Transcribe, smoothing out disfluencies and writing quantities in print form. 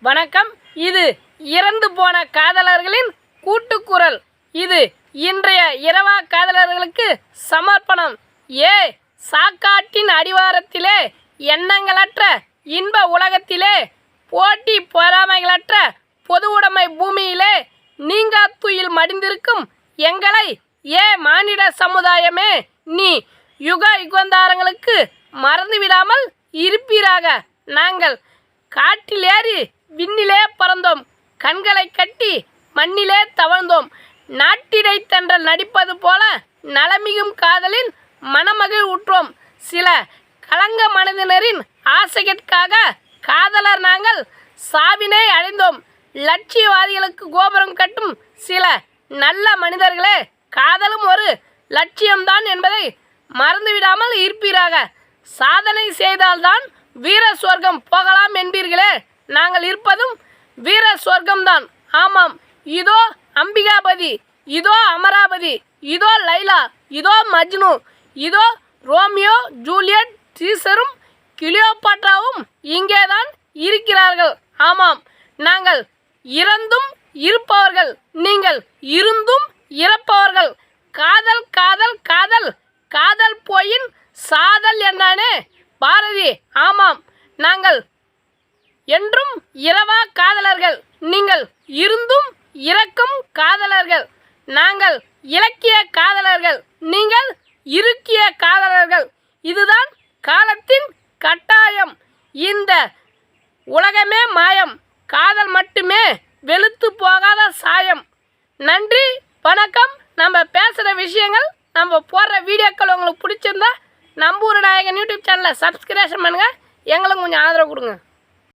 வணக்கம். இது இறந்து போன காதலர்களின் கூட்டுக்குரல். இது இன்றைய இரவா காதலர்களுக்கு சமர்ப்பணம். சாக்காட்டின் அடிவாரத்திலே, எண்ணங்களற்ற இன்ப உலகத்திலே, போட்டி பொறாமைகளற்ற பொது உடைமை பூமியிலே நீங்கா துயில் மடிந்திருக்கும் எங்களை மானிட சமுதாயமே, நீ யுக யுகந்தாரங்களுக்கு மறந்துவிடாமல் இருப்பீராக. நாங்கள் காட்டில் ஏறி விண்ணிலே பறந்தோம், கண்களை கட்டி மண்ணிலே தவழ்ந்தோம். நாட்டிடை தென்றல் நடிப்பது போல நலமிகும் காதலின் மனமகிழ் உற்றோம். சில கலங்க மனிதனரின் ஆசைகளுக்காக காதலர் நாங்கள் சாவினை அடைந்தோம். லட்சியவாதிகளுக்கு கோபுரம் கட்டும் சில நல்ல மனிதர்களே, காதலும் ஒரு லட்சியம்தான் என்பதை மறந்துவிடாமல் இருப்பீராக. சாதனை செய்தால்தான் வீர சொர்க்கம் போகலாம் என்பீர்களே, நாங்கள் இருப்பதும் வீர சொர்க்கம்தான். ஆமாம், இதோ அம்பிகாபதி, இதோ அமராவதி, இதோ லைலா, இதோ மஜ்னு, இதோ ரோமியோ ஜூலியட், சீசரும் கிளியோபாட்ராவும் இங்கேதான் இருக்கிறார்கள். ஆமாம், நாங்கள் இறந்தும் இருப்பவர்கள், நீங்கள் இருந்தும் இறப்பவர்கள். காதல் காதல் காதல் காதல் போயின் சாதல் என்றானே பாரதி. ஆமாம், நாங்கள் என்றும் இரவா காதலர்கள், நீங்கள் இருந்தும் இறக்கும் காதலர்கள். நாங்கள் இலக்கிய காதலர்கள், நீங்கள் இருக்கிய காதலர்கள். இதுதான் காலத்தின் கட்டாயம். இந்த உலகமே மாயம், காதல் மட்டுமே வெளுத்து போகாத சாயம். நன்றி, வணக்கம். நம்ம பேசுகிற விஷயங்கள், நம்ம போடுற வீடியோக்கள் உங்களுக்கு பிடிச்சிருந்தா நம்ம ஊர் நாயகன் யூடியூப் சேனலை சப்ஸ்கிரைப் பண்ணுங்கள். எங்களுக்கு கொஞ்சம் ஆதரவு கொடுங்க.